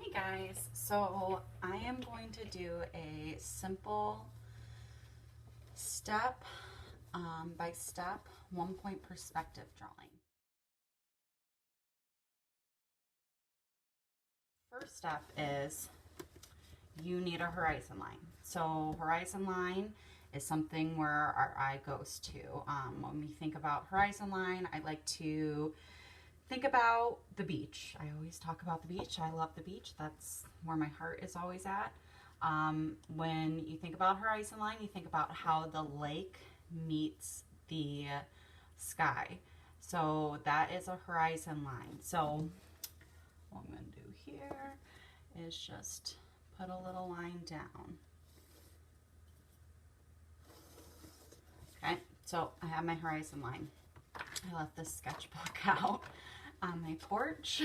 Hey guys, so I am going to do a simple step by step 1 point perspective drawing. First step is you need a horizon line. So horizon line is something where our eye goes to. When we think about horizon line, I like to think about the beach. I always talk about the beach. I love the beach. That's where my heart is always at. When you think about horizon line, you think about how the lake meets the sky. So that is a horizon line. So what I'm going to do here is just put a little line down. Okay, so I have my horizon line. I left this sketchbook out on my porch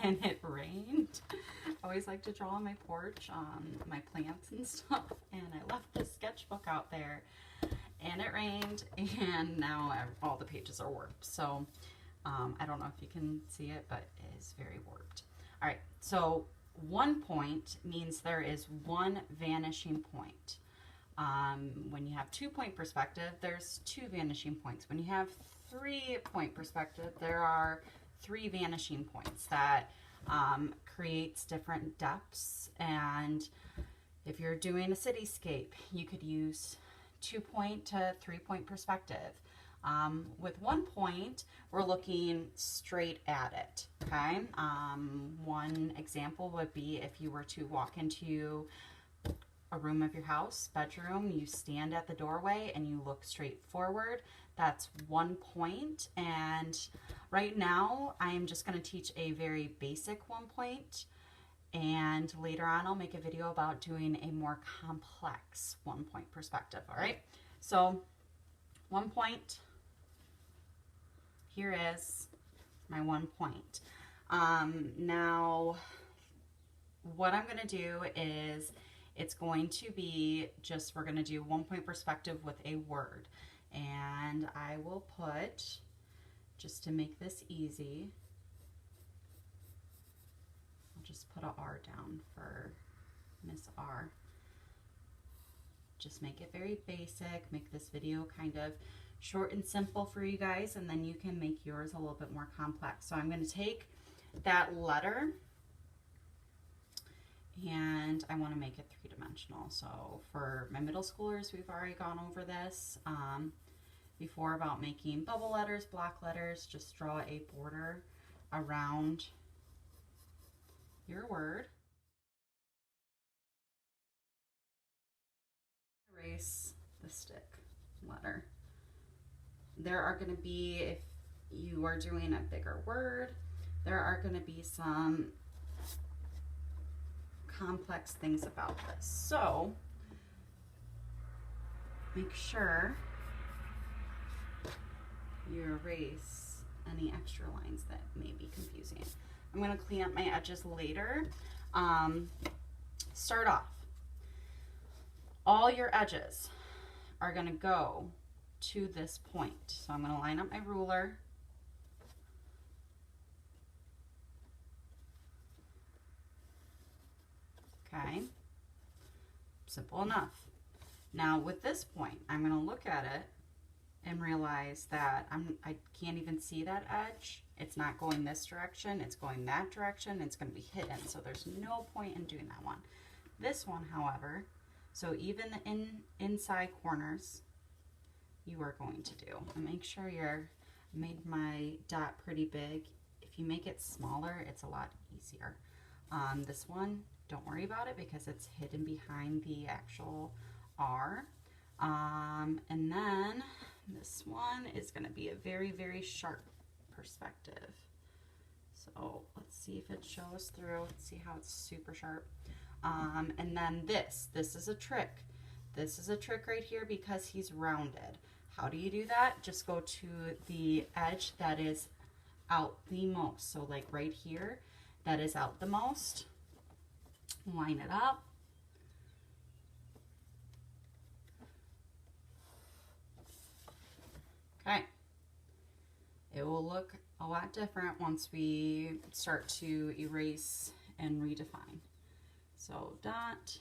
and it rained. I always like to draw on my porch on my plants and stuff, and I left this sketchbook out there and it rained, and now all the pages are warped. So I don't know if you can see it, but it is very warped. All right, so 1 point means there is one vanishing point. When you have 2 point perspective, there's two vanishing points. When you have 3 point perspective, there are three vanishing points that creates different depths. And if you're doing a cityscape, you could use 2 point to 3 point perspective. With 1 point, we're looking straight at it, okay? One example would be if you were to walk into a room of your house, bedroom, you stand at the doorway and you look straight forward. That's 1 point. And right now I am just going to teach a very basic 1 point, and later on I'll make a video about doing a more complex 1 point perspective. All right, so 1 point, here is my 1 point. Now what I'm going to do is it's going to be just, we're going to do 1 point perspective with a word. And I will put, just to make this easy, I'll just put a R down for Miss R. Just make it very basic, make this video kind of short and simple for you guys, and then you can make yours a little bit more complex. So I'm going to take that letter and I want to make it three-dimensional. So for my middle schoolers, we've already gone over this before about making bubble letters, block letters. Just draw a border around your word. Erase the stick letter. There are going to be, if you are doing a bigger word, there are going to be some complex things about this. So make sure you erase any extra lines that may be confusing. I'm going to clean up my edges later. Start off. All your edges are going to go to this point. So I'm going to line up my ruler. Okay, simple enough. Now with this point, I'm going to look at it and realize that I can't even see that edge. It's not going this direction, it's going that direction, it's going to be hidden, so there's no point in doing that one. This one, however, so even the inside corners, you are going to do. And make sure you're made my dot pretty big. If you make it smaller, it's a lot easier. This one, don't worry about it because it's hidden behind the actual R. And then this one is going to be a very, very sharp perspective. So let's see if it shows through. Let's see how it's super sharp. And then this is a trick. This is a trick right here because he's rounded. How do you do that? Just go to the edge that is out the most. So like right here, that is out the most. Line it up. Okay. It will look a lot different once we start to erase and redefine. So dot,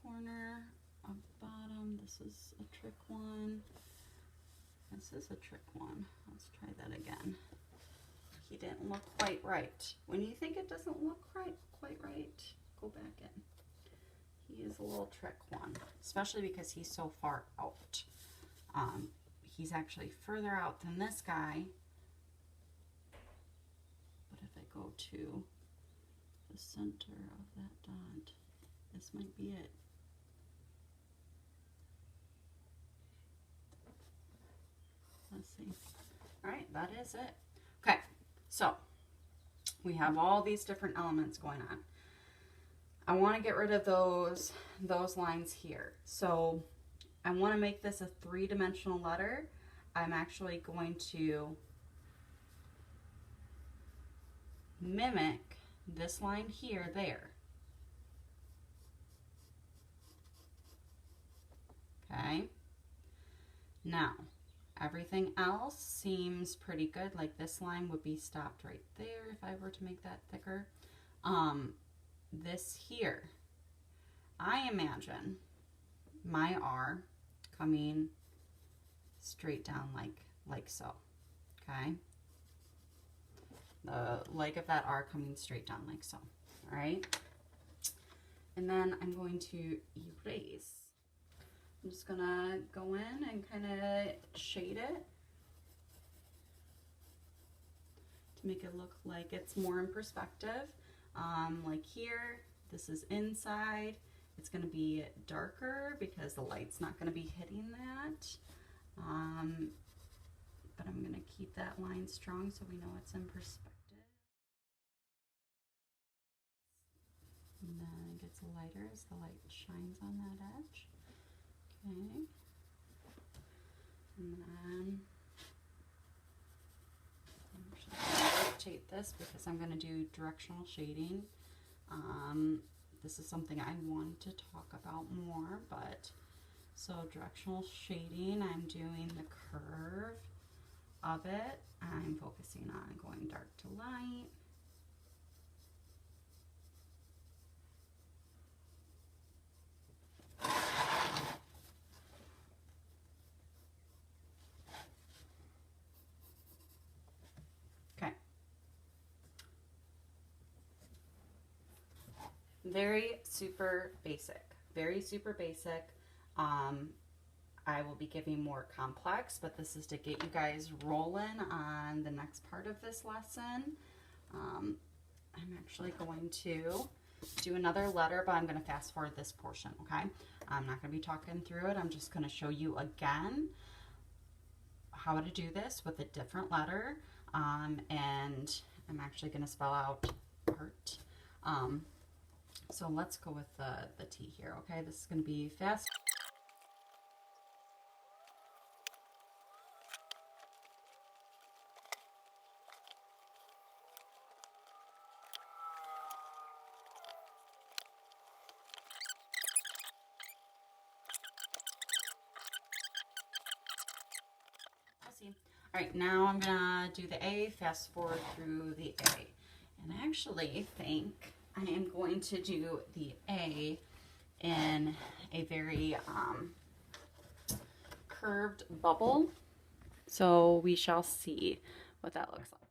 corner of bottom. This is a trick one. This is a trick one. Let's try that again. He didn't look quite right. When you think it doesn't look quite right, go back in. He is a little trick one, especially because he's so far out. He's actually further out than this guy. But if I go to the center of that dot, this might be it. Let's see. All right, that is it. Okay, so we have all these different elements going on. I want to get rid of those lines here. So I want to make this a three-dimensional letter. I'm actually going to mimic this line here, there. Okay. Now, everything else seems pretty good. Like this line would be stopped right there if I were to make that thicker. This here, I imagine my R coming straight down like so, okay? The leg of that R coming straight down like so, all right? And then I'm going to erase. I'm just gonna go in and kind of shade it to make it look like it's more in perspective. Like here, this is inside. It's going to be darker because the light's not going to be hitting that. But I'm going to keep that line strong so we know it's in perspective. And then it gets lighter as the light shines on that edge. Okay. And then rotate this because I'm going to do directional shading. This is something I want to talk about more, but so directional shading, I'm doing the curve of it. I'm focusing on going dark to light. Very super basic, very super basic. I will be giving more complex, but this is to get you guys rolling on the next part of this lesson. I'm actually going to do another letter, but I'm going to fast forward this portion, okay? I'm not going to be talking through it. I'm just going to show you again how to do this with a different letter. And I'm actually going to spell out art. So let's go with the T here, okay? This is going to be fast. All right, now I'm gonna do the A, fast forward through the A. And I actually think I am going to do the A in a very curved bubble. So we shall see what that looks like.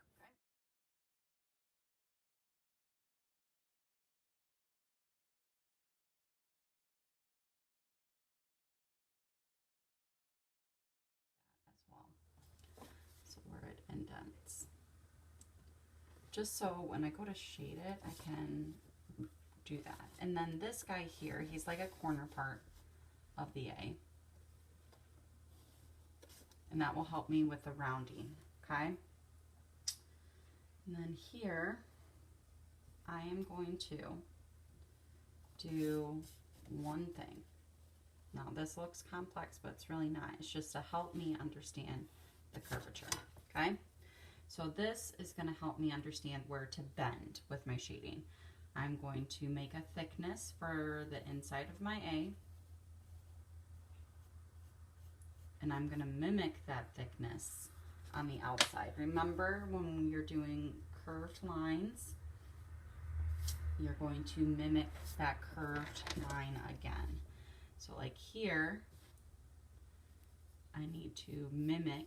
Where it indents. Just so when I go to shade it, I can do that. And then this guy here, he's like a corner part of the A. And that will help me with the rounding, okay? And then here, I am going to do one thing. Now this looks complex, but it's really not. It's just to help me understand the curvature, okay? So this is going to help me understand where to bend with my shading. I'm going to make a thickness for the inside of my A, and I'm going to mimic that thickness on the outside. Remember when you're doing curved lines, you're going to mimic that curved line again. So like here, I need to mimic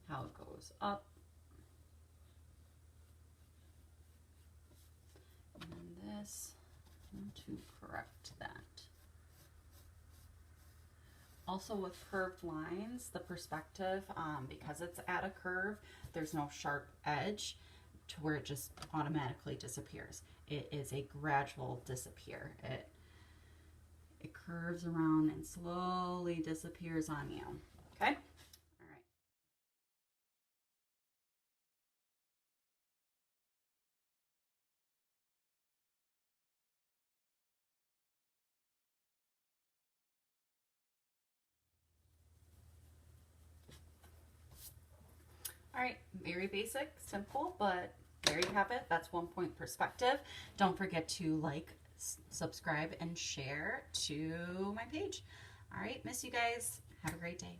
how it goes up. And then this, to correct that. Also with curved lines, the perspective, because it's at a curve, there's no sharp edge to where it just automatically disappears. It is a gradual disappear. It curves around and slowly disappears on you. Okay? All right. All right, very basic, simple, but there you have it. That's 1 point perspective. Don't forget to like, subscribe, and share to my page. All right, miss you guys. Have a great day.